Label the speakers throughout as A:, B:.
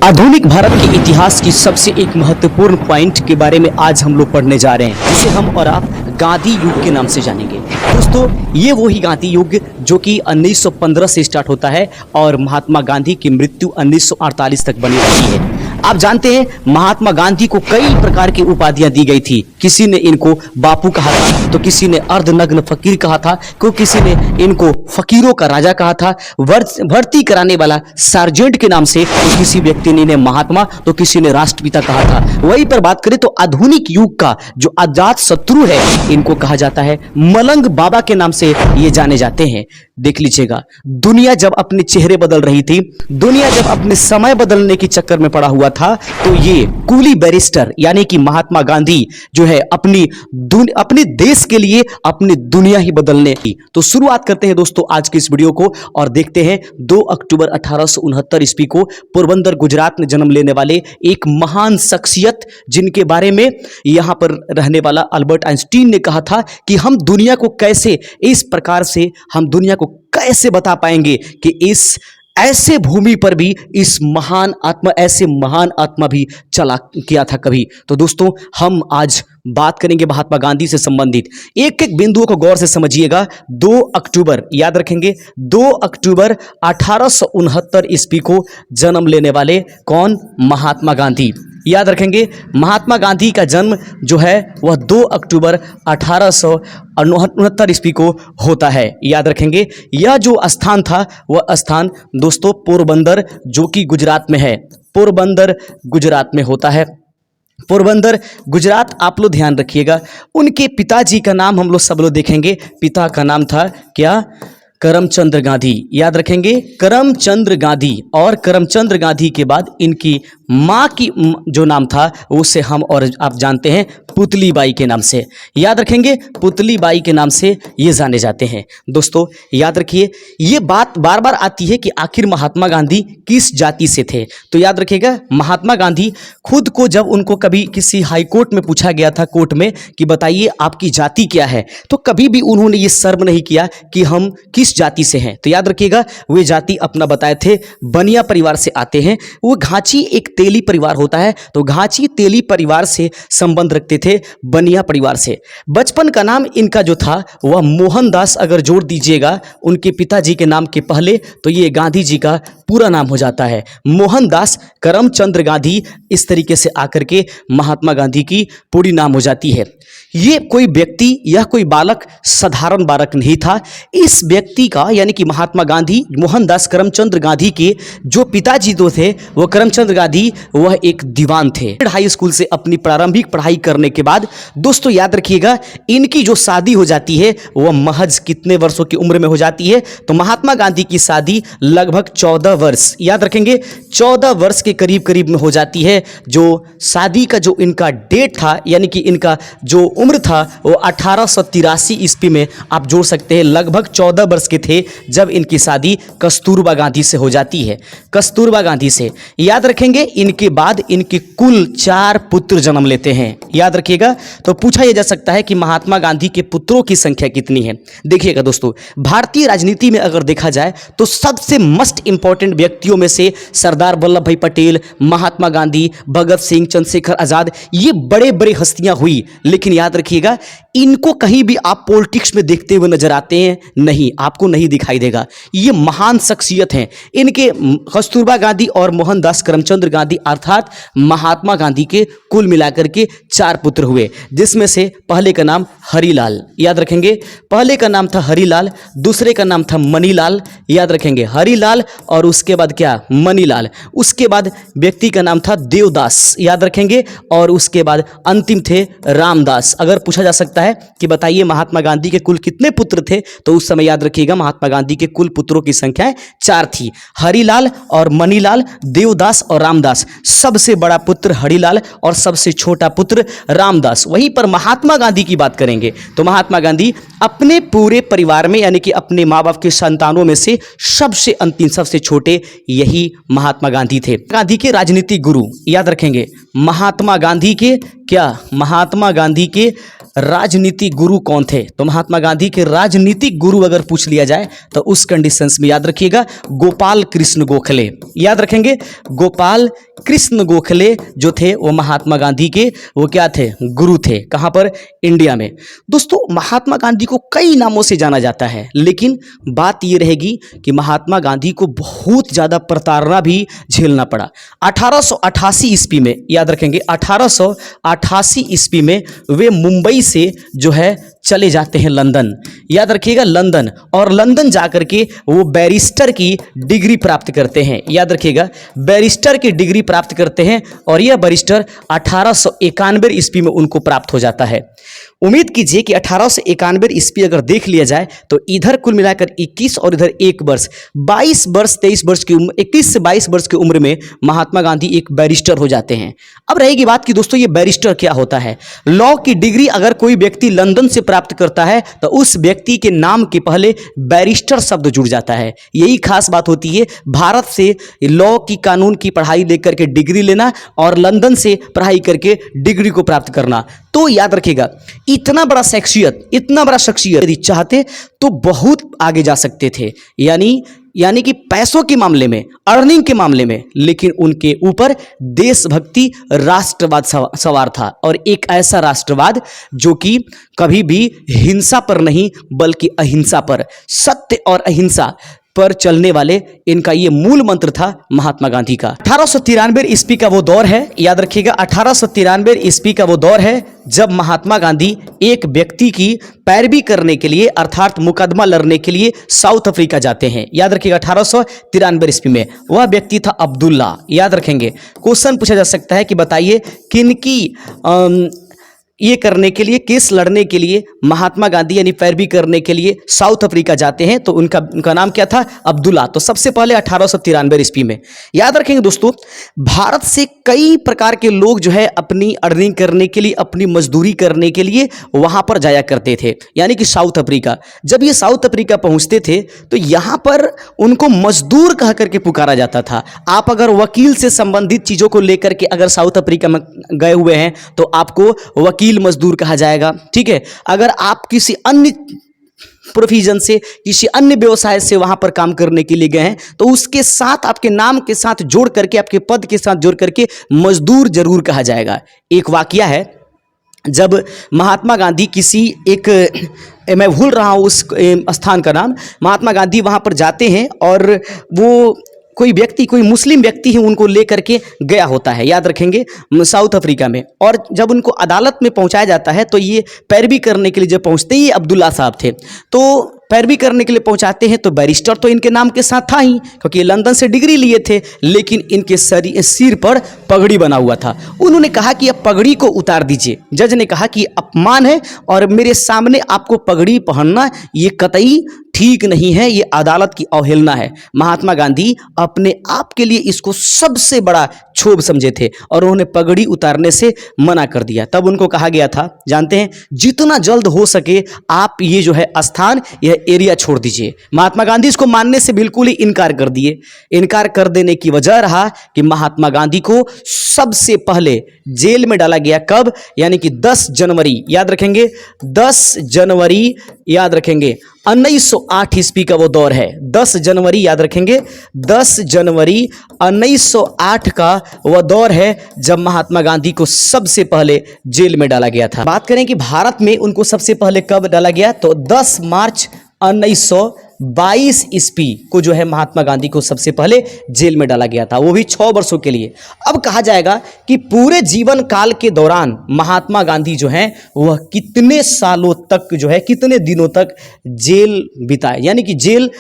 A: आधुनिक भारत के इतिहास की सबसे एक महत्वपूर्ण पॉइंट के बारे में आज हम लोग पढ़ने जा रहे हैं, जिसे हम और आप गांधी युग के नाम से जानेंगे। दोस्तों, ये वही गांधी युग जो कि 1915 से स्टार्ट होता है और महात्मा गांधी की मृत्यु 1948 तक बनी रही है। आप जानते हैं, महात्मा गांधी को कई प्रकार की उपाधियां दी गई थी। किसी ने इनको बापू कहा था, तो किसी ने अर्धनग्न फकीर कहा था, तो किसी ने इनको फकीरों का राजा कहा था। भर्ती कराने वाला सार्जेंट के नाम से तो किसी व्यक्ति ने इन्हें महात्मा, तो किसी ने राष्ट्रपिता कहा था। वहीं पर बात करें तो आधुनिक युग का जो अजात शत्रु है, इनको कहा जाता है मलंग बाबा के नाम से ये जाने जाते हैं। देख लीजिएगा, दुनिया जब अपने चेहरे बदल रही थी, दुनिया जब अपने समय बदलने के चक्कर में पड़ा हुआ था, तो ये कूली बैरिस्टर यानी कि महात्मा गांधी जो है अपने देश के लिए अपनी दुनिया ही बदलने की। तो शुरुआत करते हैं दोस्तों आज की इस वीडियो को और देखते हैं 2 अक्टूबर 1869 ईस्वी को पोरबंदर गुजरात में जन्म लेने वाले एक महान शख्सियत, जिनके बारे में यहां पर रहने वाला अल्बर्ट आइंस्टीन ने कहा था कि हम दुनिया को कैसे इस प्रकार से हम दुनिया को कैसे बता पाएंगे कि इस ऐसे भूमि पर भी ऐसे महान आत्मा भी चला किया था कभी। तो दोस्तों, हम आज बात करेंगे महात्मा गांधी से संबंधित एक एक बिंदुओं को गौर से समझिएगा। 2 अक्टूबर याद रखेंगे, 2 अक्टूबर 1869 ईस्वी को जन्म लेने वाले कौन? महात्मा गांधी। याद रखेंगे, महात्मा गांधी का जन्म जो है वह 2 अक्टूबर 1869 ईस्वी को होता है। याद रखेंगे, यह जो स्थान था वह स्थान दोस्तों पोरबंदर, जो कि गुजरात में है। पोरबंदर गुजरात में होता है। पोरबंदर गुजरात, आप लोग ध्यान रखिएगा। उनके पिताजी का नाम हम लोग सब लोग देखेंगे। पिता का नाम था क्या? करमचंद गांधी। याद रखेंगे, करमचंद गांधी। और करमचंद गांधी के बाद इनकी माँ की जो नाम था उसे हम और आप जानते हैं पुतली बाई के नाम से। याद रखेंगे, पुतली बाई के नाम से ये जाने जाते हैं। दोस्तों याद रखिए, ये बात बार बार आती है कि आखिर महात्मा गांधी किस जाति से थे। तो याद रखिएगा, महात्मा गांधी खुद को जब उनको कभी किसी हाई कोर्ट में पूछा गया था, कोर्ट में, कि बताइए आपकी जाति क्या है, तो कभी भी उन्होंने ये शर्म नहीं किया कि हम किस जाति से हैं। तो याद रखिएगा, वे जाति अपना बताए थे, बनिया परिवार से आते हैं। वो घाची एक तेली परिवार होता है, तो घाची तेली परिवार से संबंध रखते थे, बनिया परिवार से। बचपन का नाम इनका जो था वह मोहनदास, अगर जोड़ दीजिएगा उनके पिताजी के नाम के पहले, तो ये गांधी जी का पूरा नाम हो जाता है मोहनदास करमचंद गांधी। इस तरीके से आकर के महात्मा गांधी की पूरी नाम हो जाती है। ये कोई व्यक्ति या कोई बालक साधारण बालक नहीं था। इस व्यक्ति का यानी कि महात्मा गांधी, मोहनदास करमचंद गांधी के जो पिताजी तो थे वह करमचंद गांधी, वह एक दीवान थे। हाई स्कूल से अपनी प्रारंभिक पढ़ाई करने के बाद दोस्तों याद रखिएगा, इनकी जो शादी हो जाती है वह महज कितने वर्षों की उम्र में हो जाती है? तो महात्मा गांधी की शादी लगभग 14 वर्ष, याद रखेंगे 14 वर्ष के करीब करीब में हो जाती है। जो शादी का जो इनका डेट था यानी कि इनका जो उम्र था वो 1883 ईस्वी में आप जोड़ सकते हैं, लगभग 14 वर्ष के थे जब इनकी शादी कस्तूरबा गांधी से हो जाती है। कस्तूरबा गांधी से। याद रखेंगे, इनके बाद इनके कुल 4 पुत्र जन्म लेते हैं। याद रखिएगा, तो पूछा यह जा सकता है कि महात्मा गांधी के पुत्रों की संख्या कितनी है। देखिएगा दोस्तों, भारतीय राजनीति में अगर देखा जाए तो सबसे मोस्ट इंपॉर्टेंट व्यक्तियों में से सरदार वल्लभ भाई पटेल, महात्मा गांधी, भगत सिंह, चंद्रशेखर आजाद, ये बड़े बड़े हस्तियां हुई। लेकिन याद रखिएगा, इनको कहीं भी आप पॉलिटिक्स में देखते हुए नजर आते हैं? नहीं, आपको नहीं दिखाई देगा। ये महान शख्सियत हैं। इनके कस्तूरबा गांधी और मोहनदास करमचंद गांधी अर्थात महात्मा गांधी के कुल मिलाकर के 4 पुत्र हुए, जिसमें से पहले का नाम हरिलाल। याद रखेंगे, पहले का नाम था हरिलाल, दूसरे का नाम था मनीलाल। याद रखेंगे, हरिलाल और उसके बाद क्या? मनीलाल। उसके बाद व्यक्ति का नाम था देवदास। याद रखेंगे, और उसके बाद अंतिम थे रामदास। अगर पूछा जा सकता है कि बताइए महात्मा गांधी के कुल कितने पुत्र थे, तो उस समय याद रखिएगा महात्मा गांधी के कुल पुत्रों की संख्या 4 थी। हरिलाल और मनीलाल, देवदास और रामदास। सबसे बड़ा पुत्र हरिलाल और सबसे छोटा पुत्र रामदास। वहीं पर महात्मा गांधी की बात करेंगे तो महात्मा गांधी अपने पूरे परिवार में यानी कि अपने माँ बाप के संतानों में से सबसे अंतिम, सबसे छोटे यही महात्मा गांधी थे। गांधी के राजनीतिक गुरु, याद रखेंगे महात्मा गांधी के क्या? महात्मा गांधी के राजनीतिक गुरु कौन थे? तो महात्मा गांधी के राजनीतिक गुरु अगर पूछ लिया जाए तो उस कंडीशंस में याद रखिएगा गोपाल कृष्ण गोखले। याद रखेंगे, गोपाल कृष्ण गोखले जो थे वो महात्मा गांधी के वो क्या थे? गुरु थे। कहाँ पर? इंडिया में। दोस्तों महात्मा गांधी को कई नामों से जाना जाता है, लेकिन बात ये रहेगी कि महात्मा गांधी को बहुत ज़्यादा प्रताड़ना भी झेलना पड़ा। 1888 ईस्वी में, याद रखेंगे 1888 ईस्वी में वे मुंबई से जो है चले जाते हैं लंदन। याद रखिएगा लंदन, और लंदन जाकर के वो बैरिस्टर की डिग्री प्राप्त करते हैं। याद रखिएगा बैरिस्टर की डिग्री प्राप्त करते हैं और यह बैरिस्टर 1891 ईस्वी में उनको प्राप्त हो जाता है। उम्मीद कीजिए कि 1891 ईस्वी अगर देख लिया जाए तो इधर कुल मिलाकर 21 और इधर 1 वर्ष, 22 वर्ष 23 वर्ष की उम्र, 21 से 22 वर्ष की उम्र में महात्मा गांधी एक बैरिस्टर हो जाते हैं। अब रहेगी बात कि दोस्तों ये बैरिस्टर क्या होता है। लॉ की डिग्री अगर कोई व्यक्ति लंदन से प्राप्त करता है तो उस व्यक्ति के नाम के पहले बैरिस्टर शब्द जुड़ जाता है। यही खास बात होती है भारत से लॉ की कानून की पढ़ाई लेकर के डिग्री लेना और लंदन से पढ़ाई करके डिग्री को प्राप्त करना। तो याद रखिएगा इतना बड़ा शख्सियत यदि चाहते तो बहुत आगे जा सकते थे, यानी कि पैसों के मामले में, अर्निंग के मामले में, लेकिन उनके ऊपर देशभक्ति, राष्ट्रवाद सवार था, और एक ऐसा राष्ट्रवाद जो कि कभी भी हिंसा पर नहीं बल्कि अहिंसा पर, सत्य और अहिंसा पर चलने वाले, इनका ये मूल मंत्र था महात्मा गांधी का। 1893 ईस्वी का वो दौर है, याद रखिएगा 1893 ईस्वी का वो दौर है जब महात्मा गांधी एक व्यक्ति की पैरवी करने के लिए अर्थात मुकदमा लड़ने के लिए साउथ अफ्रीका जाते हैं। याद रखिएगा 1893 ईस्वी में वह व्यक्ति था अब्दुल्ला। याद रखेंगे, क्वेश्चन पूछा जा सकता है कि बताइए किनकी ये करने के लिए, केस लड़ने के लिए महात्मा गांधी यानी पैरवी करने के लिए साउथ अफ्रीका जाते हैं, तो उनका नाम क्या था? अब्दुल्ला। तो सबसे पहले 1893 ईस्वी में। याद रखेंगे दोस्तों, भारत से कई प्रकार के लोग जो है अपनी अर्निंग करने के लिए, अपनी मजदूरी करने के लिए वहां पर जाया करते थे, यानी कि साउथ अफ्रीका। जब ये साउथ अफ्रीका पहुंचते थे तो यहां पर उनको मजदूर कह करके पुकारा जाता था। आप अगर वकील से संबंधित चीजों को लेकर के अगर साउथ अफ्रीका में गए हुए हैं तो आपको वकील मजदूर कहा जाएगा। ठीक है, अगर आप किसी अन्य प्रोफेशन से, किसी अन्य व्यवसाय से वहां पर काम करने के लिए गए हैं तो उसके साथ, आपके नाम के साथ जोड़ करके, आपके पद के साथ जोड़ करके मजदूर जरूर कहा जाएगा। एक वाकया है, जब महात्मा गांधी किसी एक, मैं भूल रहा हूं उस स्थान का नाम, महात्मा गांधी वहां पर जाते हैं और वो कोई व्यक्ति, कोई मुस्लिम व्यक्ति ही उनको लेकर के गया होता है, याद रखेंगे साउथ अफ्रीका में। और जब उनको अदालत में पहुंचाया जाता है तो ये पैरवी करने के लिए जब पहुंचते ही अब्दुल्ला साहब थे, तो पैरवी करने के लिए पहुंचाते हैं तो बैरिस्टर तो इनके नाम के साथ था ही, क्योंकि ये लंदन से डिग्री लिए थे, लेकिन इनके सिर पर पगड़ी बना हुआ था। उन्होंने कहा कि अब पगड़ी को उतार दीजिए। जज ने कहा कि अपमान है और मेरे सामने आपको पगड़ी पहनना ये कतई ठीक नहीं है, ये अदालत की अवहेलना है। महात्मा गांधी अपने आप के लिए इसको सबसे बड़ा क्षोभ समझे थे और उन्होंने पगड़ी उतारने से मना कर दिया। तब उनको कहा गया था, जानते हैं, जितना जल्द हो सके आप ये जो है स्थान, यह एरिया छोड़ दीजिए। महात्मा गांधी इसको मानने से बिल्कुल ही इनकार कर दिए। इनकार कर देने की वजह रहा कि महात्मा गांधी को सबसे पहले जेल में डाला गया। कब? यानी कि 10 जनवरी, याद रखेंगे 10 जनवरी, याद रखेंगे 1908 ईस्वी का वो दौर है। 10 जनवरी, याद रखेंगे 10 जनवरी 1908 का वह दौर है जब महात्मा गांधी को सबसे पहले जेल में डाला गया था। बात करें कि भारत में उनको सबसे पहले कब डाला गया, तो 10 मार्च 1922 ईस्वी को जो है महात्मा गांधी को सबसे पहले जेल में डाला गया था, वो भी 6 वर्षों के लिए। अब कहा जाएगा कि पूरे जीवन काल के दौरान महात्मा गांधी जो हैं वह कितने सालों तक जो है, कितने दिनों तक जेल बिताए, यानी कि जेल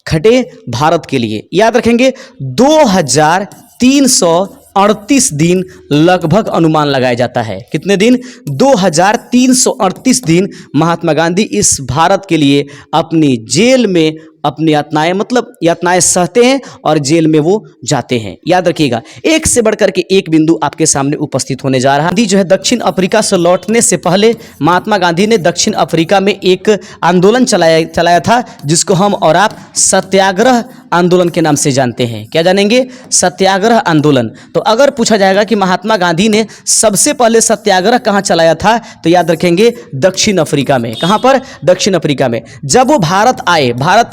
A: खटे भारत के लिए। याद रखेंगे 2338 दिन लगभग अनुमान लगाया जाता है। कितने दिन? 2338 दिन महात्मा गांधी इस भारत के लिए अपनी जेल में अपनी यातनाएं मतलब यातनाएं सहते हैं और जेल में वो जाते हैं। याद रखिएगा, एक से बढ़कर के एक बिंदु आपके सामने उपस्थित होने जा रहा है। गांधी जो है दक्षिण अफ्रीका से लौटने से पहले महात्मा गांधी ने दक्षिण अफ्रीका में एक आंदोलन चलाया था, जिसको हम और आप सत्याग्रह आंदोलन के नाम से जानते हैं। क्या जानेंगे? सत्याग्रह आंदोलन। तो अगर पूछा जाएगा कि महात्मा गांधी ने सबसे पहले सत्याग्रह कहाँ चलाया था, तो याद रखेंगे दक्षिण अफ्रीका में। कहाँ पर? दक्षिण अफ्रीका में। जब वो भारत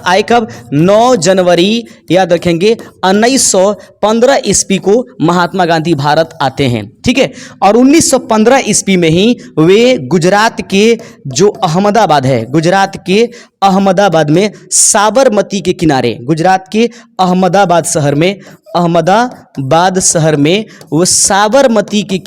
A: आए कब? 9 जनवरी याद रखेंगे 1915 ईस्वी को महात्मा गांधी भारत आते हैं। ठीक है, और 1915 ईस्वी में ही वे गुजरात के जो अहमदाबाद है, गुजरात के अहमदाबाद में साबरमती के किनारे, गुजरात के अहमदाबाद शहर में वो साबरमती के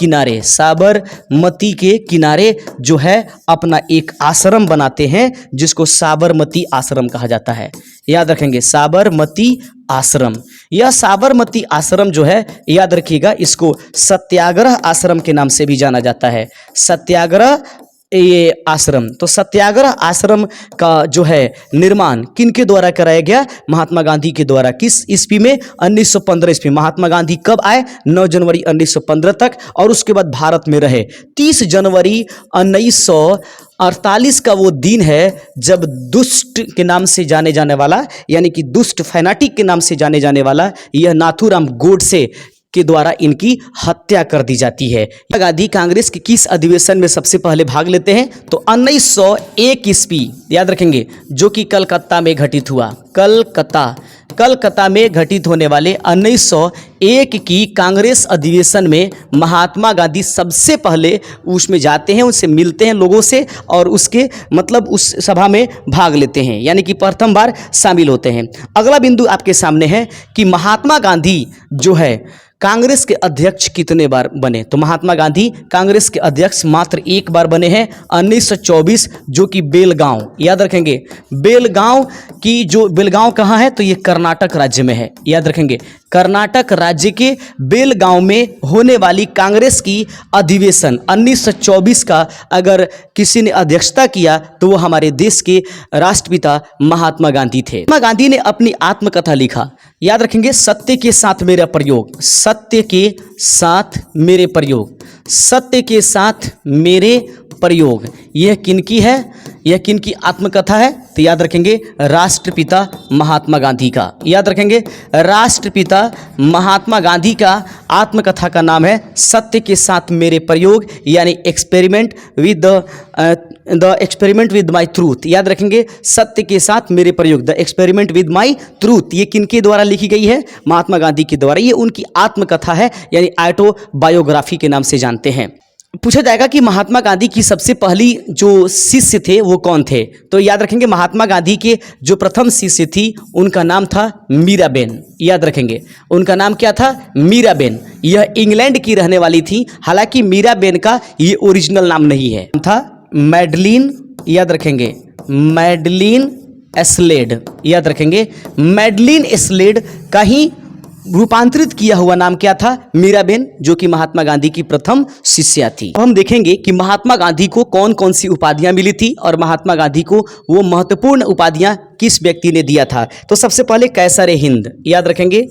A: किनारे जो है अपना एक आश्रम बनाते हैं, जिसको साबरमती आश्रम कहा जाता है। याद रखेंगे साबरमती आश्रम। यह साबरमती आश्रम जो है, याद रखिएगा, इसको सत्याग्रह आश्रम के नाम से भी जाना जाता है। सत्याग्रह ये आश्रम, तो सत्याग्रह आश्रम का जो है निर्माण किनके द्वारा कराया गया? महात्मा गांधी के द्वारा। किस ईस्वी में? 1915 ईस्वी। महात्मा गांधी कब आए? 9 जनवरी 1915 तक, और उसके बाद भारत में रहे। 30 जनवरी 1948 का वो दिन है जब दुष्ट के नाम से जाने जाने वाला, यानी कि दुष्ट फैनाटिक के नाम से जाने जाने वाला यह नाथूराम गोडसे के द्वारा इनकी हत्या कर दी जाती है। गांधी कांग्रेस के किस अधिवेशन में सबसे पहले भाग लेते हैं? तो 1901 ईस्वी, याद रखेंगे, जो कि कलकत्ता में घटित हुआ। कलकत्ता में घटित होने वाले 1901 की कांग्रेस अधिवेशन में महात्मा गांधी सबसे पहले उसमें जाते हैं, उनसे मिलते हैं लोगों से, और उसके मतलब उस सभा में भाग लेते हैं, यानी कि प्रथम बार शामिल होते हैं। अगला बिंदु आपके सामने है कि महात्मा गांधी जो है कांग्रेस के अध्यक्ष कितने बार बने? तो महात्मा गांधी कांग्रेस के अध्यक्ष मात्र एक बार बने हैं, 1924, जो कि बेलगांव। याद रखेंगे, बेलगांव कहाँ है? तो ये कर्नाटक राज्य में है। याद रखेंगे, कर्नाटक राज्य के बेलगांव में होने वाली कांग्रेस की अधिवेशन 1924 का अगर किसी ने अध्यक्षता किया तो वो हमारे देश के राष्ट्रपिता महात्मा गांधी थे। महात्मा गांधी ने अपनी आत्मकथा लिखा। याद रखेंगे, सत्य के साथ मेरा प्रयोग, सत्य के साथ मेरे प्रयोग। यह किनकी है? यह किनकी आत्मकथा है? तो याद रखेंगे राष्ट्रपिता महात्मा गांधी का। याद रखेंगे, राष्ट्रपिता महात्मा गांधी का आत्मकथा का नाम है सत्य के साथ मेरे प्रयोग, यानी एक्सपेरिमेंट विद माई ट्रूथ। याद रखेंगे, सत्य के साथ मेरे प्रयोग, the experiment with my truth. ये किनके द्वारा लिखी गई है? महात्मा गांधी के द्वारा। ये उनकी आत्मकथा है, यानी ऑटोबायोग्राफी के नाम से जानते हैं। पूछा जाएगा कि महात्मा गांधी की सबसे पहली जो शिष्य थे वो कौन थे? तो याद रखेंगे, महात्मा गांधी के जो प्रथम शिष्य थी उनका नाम था मीराबेन। याद रखेंगे, उनका नाम क्या था? मीराबेन। यह इंग्लैंड की रहने वाली थी, हालांकि मीराबेन का ये ओरिजिनल नाम नहीं है, था मैडलिन। याद रखेंगे, मैडलिन एस्लेड। याद रखेंगे, मैडलिन एस्लेड का ही रूपांतरित किया हुआ नाम क्या था? मीराबेन, जो कि महात्मा गांधी की प्रथम शिष्या थी। अब हम देखेंगे कि महात्मा गांधी को कौन कौन सी उपाधियां मिली थी और महात्मा गांधी को वो महत्वपूर्ण उपाधियां किस व्यक्ति ने दिया था। तो सबसे पहले कैसर ए हिंद। याद रखेंगे,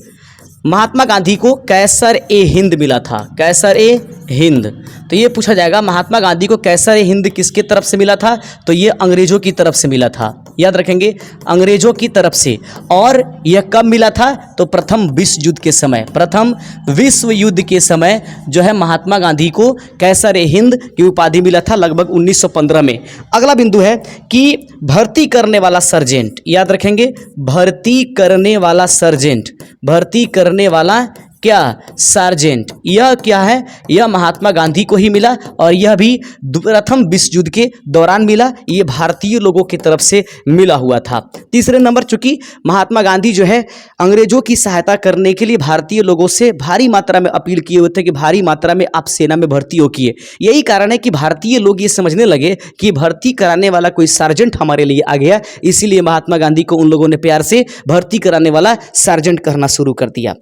A: महात्मा गांधी को कैसर ए हिंद मिला था, कैसर ए हिंद। तो ये पूछा जाएगा महात्मा गांधी को कैसर ए हिंद किसके तरफ से मिला था? तो ये अंग्रेजों की तरफ से मिला था। याद रखेंगे, अंग्रेजों की तरफ से। और यह कब मिला था? तो प्रथम विश्व युद्ध के समय, प्रथम विश्व युद्ध के समय जो है महात्मा गांधी को कैसर ए हिंद की उपाधि मिला था, लगभग 1915 में। अगला बिंदु है कि भर्ती करने वाला सर्जेंट। याद रखेंगे, भर्ती करने वाला सर्जेंट, भर्ती करने वाला क्या? सार्जेंट। यह क्या है? यह महात्मा गांधी को ही मिला, और यह भी प्रथम विश्व युद्ध के दौरान मिला। ये भारतीय लोगों की तरफ से मिला हुआ था। तीसरे नंबर, चूंकि महात्मा गांधी जो है अंग्रेजों की सहायता करने के लिए भारतीय लोगों से भारी मात्रा में अपील किए हुए थे कि भारी मात्रा में आप सेना में भर्ती हो किए। यही कारण है कि भारतीय लोग ये समझने लगे कि भर्ती कराने वाला कोई सार्जेंट हमारे लिए आ गया, इसीलिए महात्मा गांधी को उन लोगों ने प्यार से भर्ती कराने वाला सार्जेंट कहना शुरू कर दिया।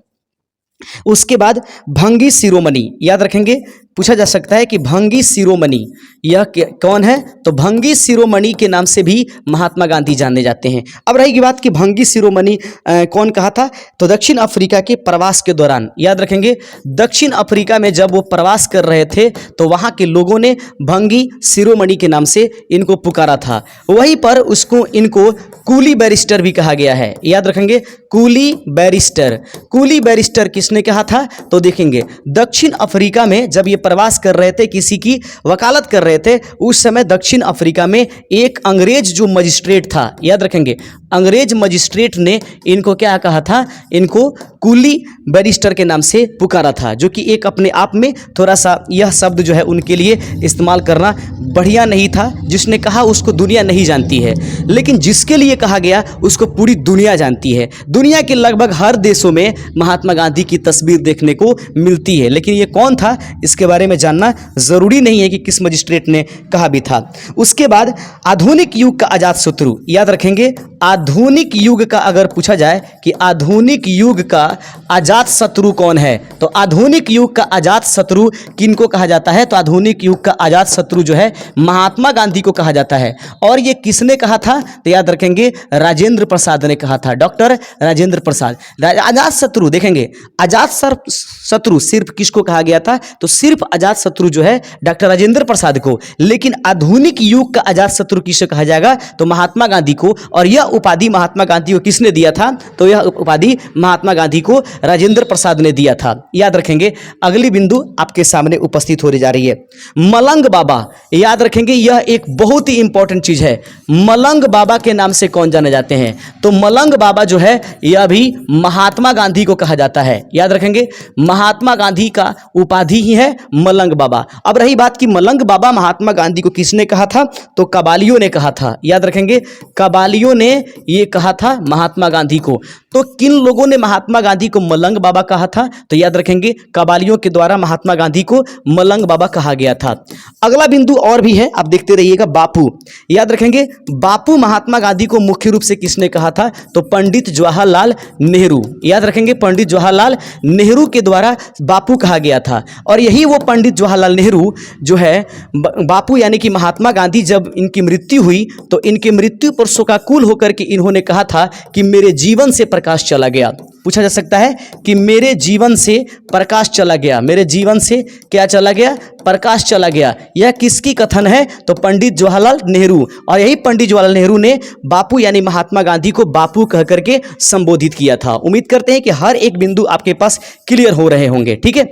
A: उसके बाद भंगी शिरोमणि। याद रखेंगे, पूछा जा सकता है कि भंगी शिरोमणि यह कौन है? तो भंगी शिरोमणि के नाम से भी महात्मा गांधी जाने जाते हैं। अब रहेगी बात कि भंगी शिरोमणि कौन कहा था? तो दक्षिण अफ्रीका के प्रवास के दौरान, याद रखेंगे, दक्षिण अफ्रीका में जब वो प्रवास कर रहे थे तो वहाँ के लोगों ने भंगी शिरोमणि के नाम से इनको पुकारा था। वहीं पर उसको इनको कूली बैरिस्टर भी कहा गया है। याद रखेंगे, कूली बैरिस्टर। कूली बैरिस्टर किसने कहा था? तो देखेंगे, दक्षिण अफ्रीका में जब ये प्रवास कर रहे थे, किसी की वकालत कर रहे थे, उस समय दक्षिण अफ्रीका में एक अंग्रेज जो मजिस्ट्रेट था, याद रखेंगे, अंग्रेज मजिस्ट्रेट ने इनको क्या कहा था? इनको कूली बैरिस्टर के नाम से पुकारा था, जो कि एक अपने आप में थोड़ा सा यह शब्द जो है उनके लिए इस्तेमाल करना बढ़िया नहीं था। जिसने कहा उसको दुनिया नहीं जानती है, लेकिन जिसके लिए कहा गया उसको पूरी दुनिया जानती है। दुनिया के लगभग हर देशों में महात्मा गांधी की तस्वीर देखने को मिलती है, लेकिन ये कौन था इसके बारे में जानना ज़रूरी नहीं है कि किस मजिस्ट्रेट ने कहा भी था। उसके बाद आधुनिक युग का आजाद शत्रु, याद रखेंगे, आधुनिक युग का अगर पूछा जाए कि आधुनिक युग का आजाद शत्रु कौन है, तो आधुनिक युग का आजाद शत्रु किनको कहा जाता है? तो आधुनिक युग का आजाद शत्रु जो है महात्मा गांधी को कहा जाता है। और ये किसने कहा था? तो याद रखेंगे, राजेंद्र प्रसाद ने कहा था, डॉक्टर राजेंद्र प्रसाद। आजाद शत्रु देखेंगे, आजाद शत्रु सिर्फ किसको कहा गया था? तो सिर्फ आजाद शत्रु जो है डॉक्टर राजेंद्र प्रसाद को। लेकिन आधुनिक युग का आजाद शत्रु किसे कहा जाएगा? तो महात्मा गांधी को। और यह उपाधि महात्मा गांधी को किसने दिया था? तो यह उपाधि महात्मा गांधी को राजेंद्र प्रसाद ने दिया था। याद रखेंगे, अगली बिंदु आपके सामने उपस्थित होने जा रही है, मलंग बाबा। याद रखेंगे, यह एक बहुत ही इंपॉर्टेंट चीज है। मलंग बाबा के नाम से कौन जाने जाते हैं? तो मलंग बाबा जो है यह भी महात्मा गांधी को कहा जाता है। याद रखेंगे, महात्मा गांधी का उपाधि ही है मलंग बाबा। अब रही बात कि मलंग बाबा महात्मा गांधी को किसने कहा था? तो कबालियों ने कहा था। याद रखेंगे, कबालियों ने ये कहा था महात्मा गांधी को। तो किन लोगों ने महात्मा गांधी को मलंग बाबा कहा था? तो याद रखेंगे, कबालियों के द्वारा महात्मा गांधी को मलंग बाबा कहा गया था। अगला बिंदु और भी है, आप देखते रहिएगा, बापू। याद रखेंगे, बापू महात्मा गांधी को मुख्य रूप से किसने कहा था? तो पंडित जवाहरलाल नेहरू। याद रखेंगे, पंडित जवाहरलाल नेहरू के द्वारा बापू कहा गया था। और यही वो पंडित जवाहरलाल नेहरू जो है बापू यानी कि महात्मा गांधी, जब इनकी मृत्यु हुई तो इनकी मृत्यु पर शोकाकुल होकर के इन्होंने कहा था कि मेरे जीवन से प्रकाश चला गया। पूछा जा सकता है कि मेरे जीवन से प्रकाश चला गया, मेरे जीवन से क्या चला गया? प्रकाश चला गया। यह किसकी कथन है? तो पंडित जवाहरलाल नेहरू। और यही पंडित जवाहरलाल नेहरू ने बापू यानी महात्मा गांधी को बापू कह करके संबोधित किया था। उम्मीद करते हैं कि हर एक बिंदु आपके पास क्लियर हो रहे होंगे। ठीक है,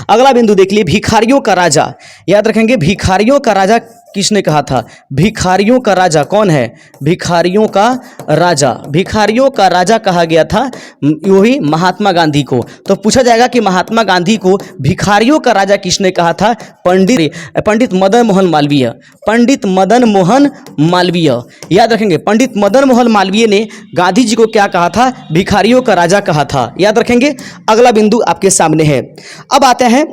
A: अगला बिंदु देख लिए, भिखारियों का राजा। याद रखेंगे, भिखारियों का राजा किसने कहा था? भिखारियों का राजा कौन है? भिखारियों का राजा, भिखारियों का राजा कहा गया था वही महात्मा गांधी को। तो पूछा जाएगा कि महात्मा गांधी को भिखारियों का राजा किसने कहा था? पंडित मदन मोहन मालवीय। पंडित मदन मोहन मालवीय। याद रखेंगे, पंडित मदन मोहन मालवीय ने गांधी जी को क्या कहा था? भिखारियों का राजा कहा था। याद रखेंगे, अगला बिंदु आपके सामने है। अब आते हैं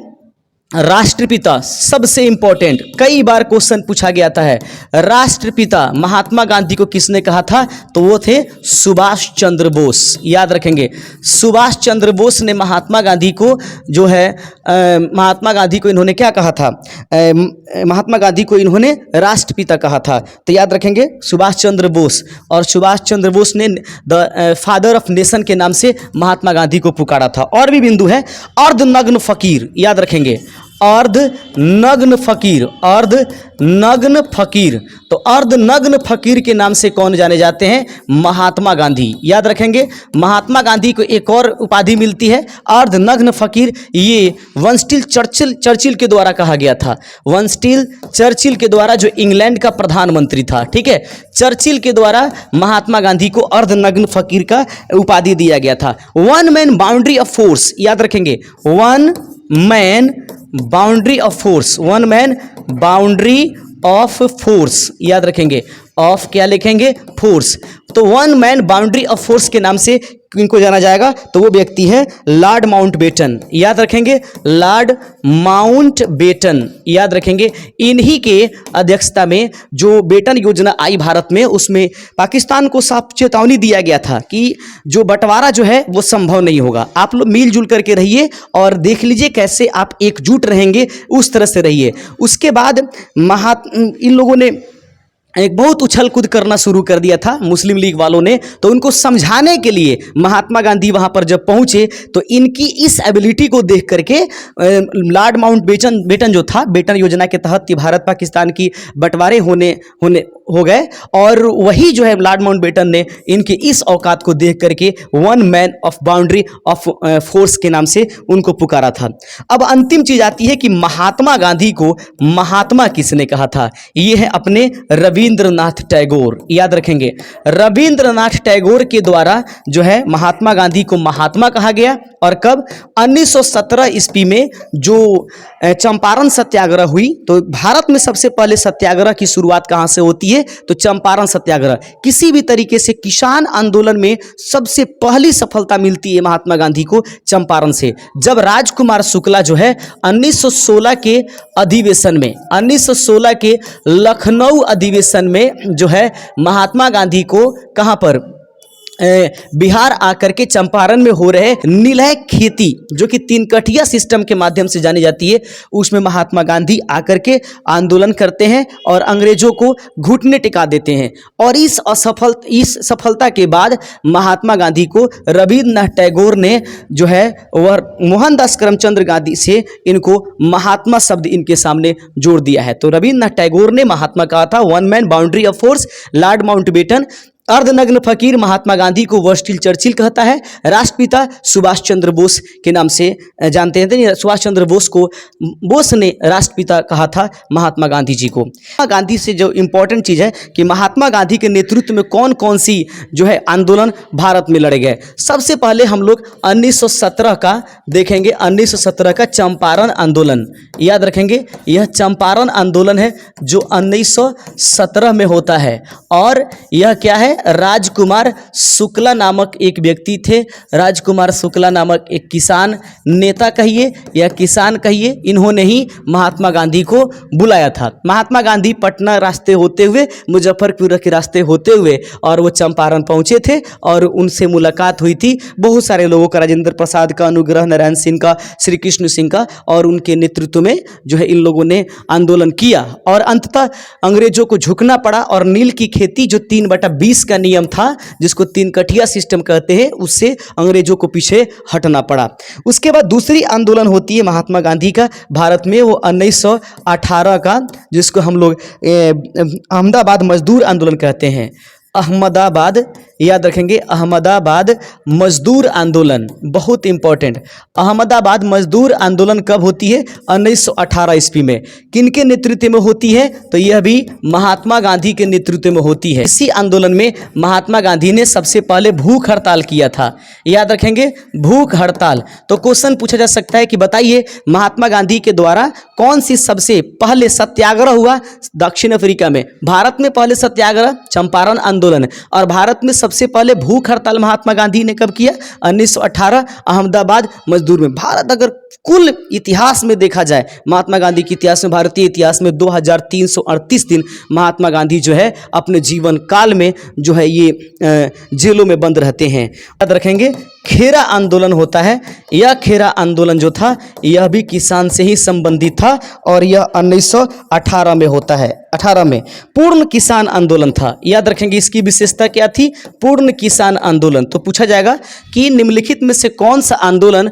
A: राष्ट्रपिता, सबसे इंपॉर्टेंट, कई बार क्वेश्चन पूछा गया था है, राष्ट्रपिता महात्मा गांधी को किसने कहा था? तो वो थे सुभाष चंद्र बोस। याद रखेंगे, सुभाष चंद्र बोस ने महात्मा गांधी को जो है महात्मा गांधी को इन्होंने क्या कहा था? महात्मा गांधी को इन्होंने राष्ट्रपिता कहा था। तो याद रखेंगे, सुभाष चंद्र बोस। और सुभाष चंद्र बोस ने द फादर ऑफ नेशन के नाम से महात्मा गांधी को पुकारा था। और भी बिंदु है, अर्धनग्न फकीर। याद रखेंगे, अर्धनग्न फकीर, अर्धनग्न फकीर। तो अर्धनग्न फकीर के नाम से कौन जाने जाते हैं? महात्मा गांधी। याद रखेंगे, महात्मा गांधी को एक और उपाधि मिलती है अर्धनग्न फकीर। ये विंस्टन चर्चिल के द्वारा कहा गया था। विंस्टन चर्चिल के द्वारा, जो इंग्लैंड का प्रधानमंत्री था। ठीक है, चर्चिल के द्वारा महात्मा गांधी को अर्धनग्न फकीर का उपाधि दिया गया था। One man boundary of force. याद रखेंगे, one man boundary of force, one man boundary of force. याद रखेंगे, ऑफ क्या लिखेंगे? फोर्स। तो one man boundary of force के नाम से किनको जाना जाएगा, तो वो व्यक्ति है लॉर्ड माउंटबेटन। याद रखेंगे, लॉर्ड माउंटबेटन, याद रखेंगे। इन्हीं के अध्यक्षता में जो बेटन योजना आई भारत में, उसमें पाकिस्तान को साफ चेतावनी दिया गया था कि जो बंटवारा जो है वो संभव नहीं होगा, आप लोग मिलजुल करके रहिए और देख लीजिए कैसे आप एकजुट रहेंगे, उस तरह से रहिए। उसके बाद इन लोगों ने एक बहुत उछल कूद करना शुरू कर दिया था मुस्लिम लीग वालों ने। तो उनको समझाने के लिए महात्मा गांधी वहां पर जब पहुंचे तो इनकी इस एबिलिटी को देख करके लॉर्ड माउंटबेटन जो था, बेटन योजना के तहत भारत पाकिस्तान की बंटवारे हो गए, और वही जो है लॉर्ड माउंटबेटन ने इनके इस औकात को देख करके one man of boundary of force के नाम से उनको पुकारा था। अब अंतिम चीज आती है कि महात्मा गांधी को महात्मा किसने कहा था? ये है अपने रविंद्रनाथ टैगोर। याद रखेंगे, रविंद्रनाथ टैगोर के द्वारा जो है महात्मा गांधी को महात्मा कहा गया। और कब? 1917 ईस्वी में जो चंपारण सत्याग्रह हुई। तो भारत में सबसे पहले सत्याग्रह की शुरुआत कहाँ से होती है? तो चंपारण सत्याग्रह। किसी भी तरीके से किसान आंदोलन में सबसे पहली सफलता मिलती है महात्मा गांधी को चंपारण से, जब राजकुमार शुक्ला जो है 1916 के अधिवेशन में, 1916 के लखनऊ अधिवेशन में जो है महात्मा गांधी को कहाँ पर बिहार आकर के चंपारण में हो रहे नीलय खेती, जो कि तीन कठिया सिस्टम के माध्यम से जानी जाती है, उसमें महात्मा गांधी आकर के आंदोलन करते हैं और अंग्रेजों को घुटने टिका देते हैं। और इस सफलता के बाद महात्मा गांधी को रविंद्रनाथ टैगोर ने जो है वह मोहनदास करमचंद गांधी से इनको महात्मा शब्द इनके सामने जोड़ दिया है। तो रविंद्रनाथ टैगोर ने महात्मा कहा था, one man boundary of force. Lord Mountbatten अर्धनग्न फकीर महात्मा गांधी को वर्स्टिल चर्चिल कहता है। राष्ट्रपिता सुभाष चंद्र बोस के नाम से जानते हैं, सुभाष चंद्र बोस को बोस ने राष्ट्रपिता कहा था महात्मा गांधी जी को। महात्मा गांधी से जो इम्पोर्टेंट चीज़ है कि महात्मा गांधी के नेतृत्व में कौन कौन सी जो है आंदोलन भारत में लड़े गए। सबसे पहले हम लोग 1917 का देखेंगे, 1917 का चंपारण आंदोलन। याद रखेंगे, यह चंपारण आंदोलन है जो 1917 में होता है। और यह क्या है? राजकुमार शुक्ला नामक एक व्यक्ति थे, राजकुमार शुक्ला नामक एक किसान नेता कहिए या किसान कहिए, इन्होंने ही महात्मा गांधी को बुलाया था। महात्मा गांधी पटना रास्ते होते हुए, मुजफ्फरपुर के रास्ते होते हुए और वो चंपारण पहुंचे थे और उनसे मुलाकात हुई थी बहुत सारे लोगों का, राजेंद्र प्रसाद का, अनुग्रह नारायण सिंह का, श्री कृष्ण सिंह का, और उनके नेतृत्व में जो है इन लोगों ने आंदोलन किया और अंततः अंग्रेजों को झुकना पड़ा। और नील की खेती जो 3/20 का नियम था, जिसको तीन कठिया सिस्टम कहते हैं, उससे अंग्रेजों को पीछे हटना पड़ा। उसके बाद दूसरी आंदोलन होती है महात्मा गांधी का भारत में, वो 1918 का, जिसको हम लोग अहमदाबाद मजदूर आंदोलन कहते हैं। अहमदाबाद, याद रखेंगे, अहमदाबाद मजदूर आंदोलन बहुत इंपॉर्टेंट। अहमदाबाद मजदूर आंदोलन कब होती है? 1918 ईस्वी में। किनके नेतृत्व में होती है? तो यह भी महात्मा गांधी के नेतृत्व में होती है। इसी आंदोलन में महात्मा गांधी ने सबसे पहले भूख हड़ताल किया था। याद रखेंगे, भूख हड़ताल। तो क्वेश्चन पूछा जा सकता है कि बताइए महात्मा गांधी के द्वारा कौन सी सबसे पहले सत्याग्रह हुआ दक्षिण अफ्रीका में? भारत में पहले सत्याग्रह चंपारण आंदोलन, और भारत में सबसे पहले भूख हड़ताल महात्मा गांधी ने कब किया? 1918 अहमदाबाद मजदूर में। भारत अगर कुल इतिहास में देखा जाए, महात्मा गांधी के इतिहास में, भारतीय इतिहास में 2338 दिन महात्मा गांधी जो है अपने जीवन काल में जो है ये जेलों में बंद रहते हैं। याद रखेंगे, खेरा आंदोलन होता है। यह खेरा आंदोलन जो था यह भी किसान से ही संबंधित था और यह 1918 में होता है। 18 में पूर्ण किसान आंदोलन था। याद रखेंगे, इसकी विशेषता क्या थी? पूर्ण किसान आंदोलन। तो पूछा जाएगा कि निम्नलिखित में से कौन सा आंदोलन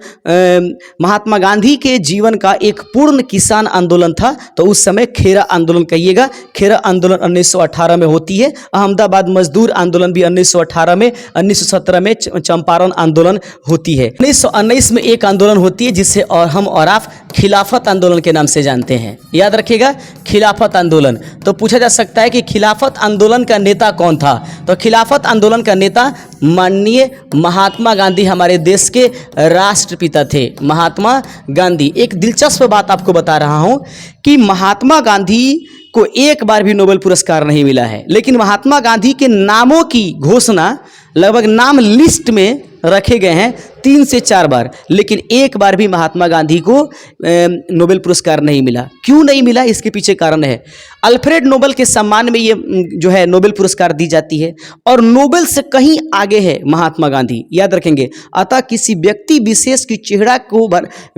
A: महात्मा गांधी के जीवन का एक पूर्ण किसान आंदोलन था? तो उस समय खेरा आंदोलन कहिएगा। खेरा आंदोलन 1918 में होती है। अहमदाबाद मजदूर आंदोलन भी 1918 में, 1917 में चंपारण आंदोलन होती है। 1919 में एक आंदोलन होती है जिसे और हम और आप खिलाफत आंदोलन के नाम से जानते हैं। याद रखिएगा, खिलाफत आंदोलन। तो पूछा जा सकता है कि खिलाफत आंदोलन का नेता कौन था? तो खिलाफत आंदोलन का नेता माननीय महात्मा गांधी हमारे देश के राष्ट्रपिता थे, महात्मा गांधी। एक दिलचस्प बात आपको बता रहा हूं कि महात्मा गांधी को एक बार भी नोबेल पुरस्कार नहीं मिला है, लेकिन महात्मा गांधी के नामों की घोषणा लगभग नाम लिस्ट में रखे गए हैं 3 से 4 बार, लेकिन एक बार भी महात्मा गांधी को नोबेल पुरस्कार नहीं मिला। क्यों नहीं मिला, इसके पीछे कारण है। अल्फ्रेड नोबेल के सम्मान में ये जो है नोबेल पुरस्कार दी जाती है और नोबेल से कहीं आगे है महात्मा गांधी, याद रखेंगे। अतः किसी व्यक्ति विशेष की चेहरा को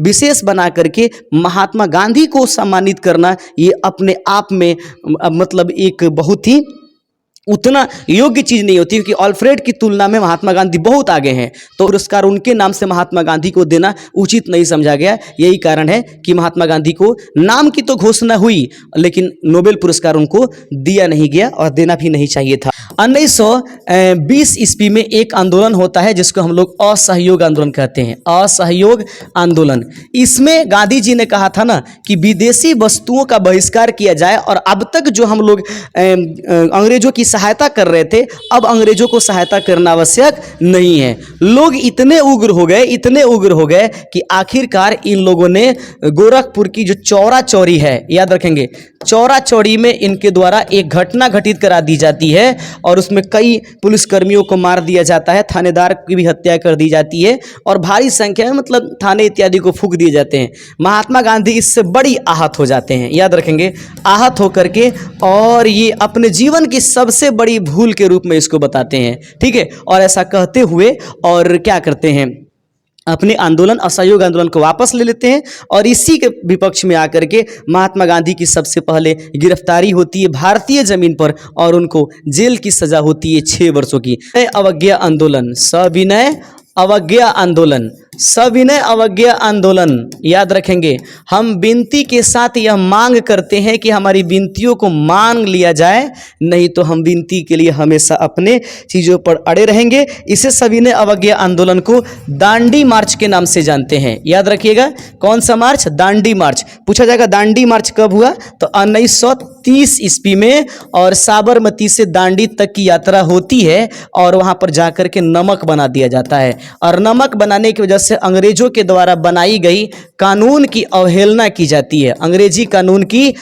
A: विशेष बना करके महात्मा गांधी को सम्मानित करना ये अपने आप में मतलब एक बहुत ही उतना योग्य चीज नहीं होती, क्योंकि अल्फ्रेड की तुलना में महात्मा गांधी बहुत आगे हैं, तो पुरस्कार उनके नाम से महात्मा गांधी को देना उचित नहीं समझा गया। यही कारण है कि महात्मा गांधी को नाम की तो घोषणा हुई, लेकिन नोबेल पुरस्कार उनको दिया नहीं गया और देना भी नहीं चाहिए था। 1920 ईस्वी में एक आंदोलन होता है जिसको हम लोग असहयोग आंदोलन कहते हैं, असहयोग आंदोलन। इसमें गांधी जी ने कहा था ना कि विदेशी वस्तुओं का बहिष्कार किया जाए, और अब तक जो हम लोग अंग्रेजों की सहायता कर रहे थे, अब अंग्रेजों को सहायता करना आवश्यक नहीं है। लोग इतने उग्र हो गए कि आखिरकार इन लोगों ने गोरखपुर की जो चौरा चौरी है, याद रखेंगे, चौरा चौरी में इनके द्वारा एक घटना घटित करा दी जाती है और उसमें कई पुलिसकर्मियों को मार दिया जाता है, थानेदार की भी हत्या कर दी जाती है और भारी संख्या में मतलब थाने इत्यादि को फूंक दिए जाते हैं। महात्मा गांधी इससे बड़ी आहत हो जाते हैं, याद रखेंगे, आहत होकर के, और ये अपने जीवन की सबसे बड़ी भूल के रूप में इसको बताते हैं, ठीक है। और ऐसा कहते हुए और क्या करते हैं, अपने आंदोलन असहयोग आंदोलन को वापस ले लेते हैं और इसी के विपक्ष में आकर के महात्मा गांधी की सबसे पहले गिरफ्तारी होती है भारतीय जमीन पर और उनको जेल की सजा होती है 6 वर्षों की। अवज्ञा आंदोलन, सविनय अवज्ञा आंदोलन, सविनय अवज्ञा आंदोलन, याद रखेंगे। हम विनती के साथ यह मांग करते हैं कि हमारी विनतियों को मान लिया जाए, नहीं तो हम विनती के लिए हमेशा अपने चीज़ों पर अड़े रहेंगे। इसे सविनय अवज्ञा आंदोलन को दांडी मार्च के नाम से जानते हैं, याद रखिएगा। कौन सा मार्च? दांडी मार्च। पूछा जाएगा दांडी मार्च कब हुआ, तो 1930 ईस्वी में, और साबरमती से दांडी तक की यात्रा होती है और वहाँ पर जाकर के नमक बना दिया जाता है, और नमक बनाने की वजह से अंग्रेजों के द्वारा बनाई गई कानून की अवहेलना की जाती है। अंग्रेजी कानून की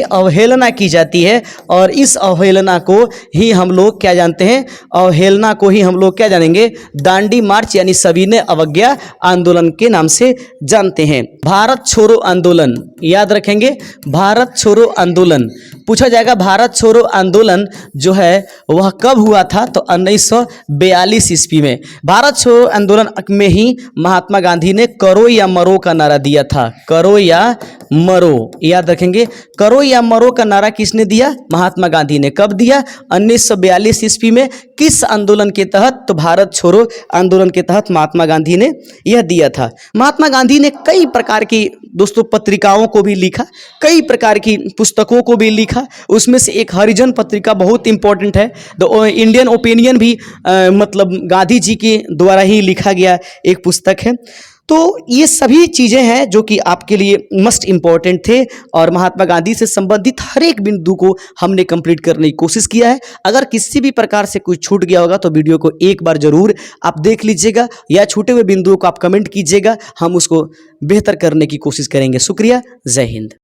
A: अवहेलना की जाती है, और इस अवहेलना को ही हम लोग क्या जानते हैं, अवहेलना को ही हम लोग क्या जानेंगे, दांडी मार्च यानी सविनय अवज्ञा आंदोलन के नाम से जानते हैं। भारत छोड़ो आंदोलन, याद रखेंगे, भारत छोड़ो आंदोलन। पूछा जाएगा भारत छोड़ो आंदोलन जो है वह कब हुआ था, तो 1942 ईस्वी में। भारत छोड़ो आंदोलन में ही महात्मा गांधी ने करो या मरो का नारा दिया था, करो या मरो, याद रखेंगे। करो या मरो का नारा किसने दिया? महात्मा गांधी ने। कब दिया? 1942 ईस्वी में। किस आंदोलन के तहत? तो भारत छोड़ो आंदोलन के तहत महात्मा गांधी ने यह दिया था। महात्मा गांधी ने कई प्रकार की दोस्तों पत्रिकाओं को भी लिखा, कई प्रकार की पुस्तकों को भी लिखा। उसमें से एक हरिजन पत्रिका बहुत इंपॉर्टेंट है, द इंडियन ओपिनियन भी मतलब गांधी जी के द्वारा ही लिखा गया एक पुस्तक है। तो ये सभी चीज़ें हैं जो कि आपके लिए मस्ट इम्पॉर्टेंट थे, और महात्मा गांधी से संबंधित हर एक बिंदु को हमने कंप्लीट करने की कोशिश किया है। अगर किसी भी प्रकार से कुछ छूट गया होगा तो वीडियो को एक बार ज़रूर आप देख लीजिएगा, या छूटे हुए बिंदुओं को आप कमेंट कीजिएगा, हम उसको बेहतर करने की कोशिश करेंगे। शुक्रिया, जय हिंद।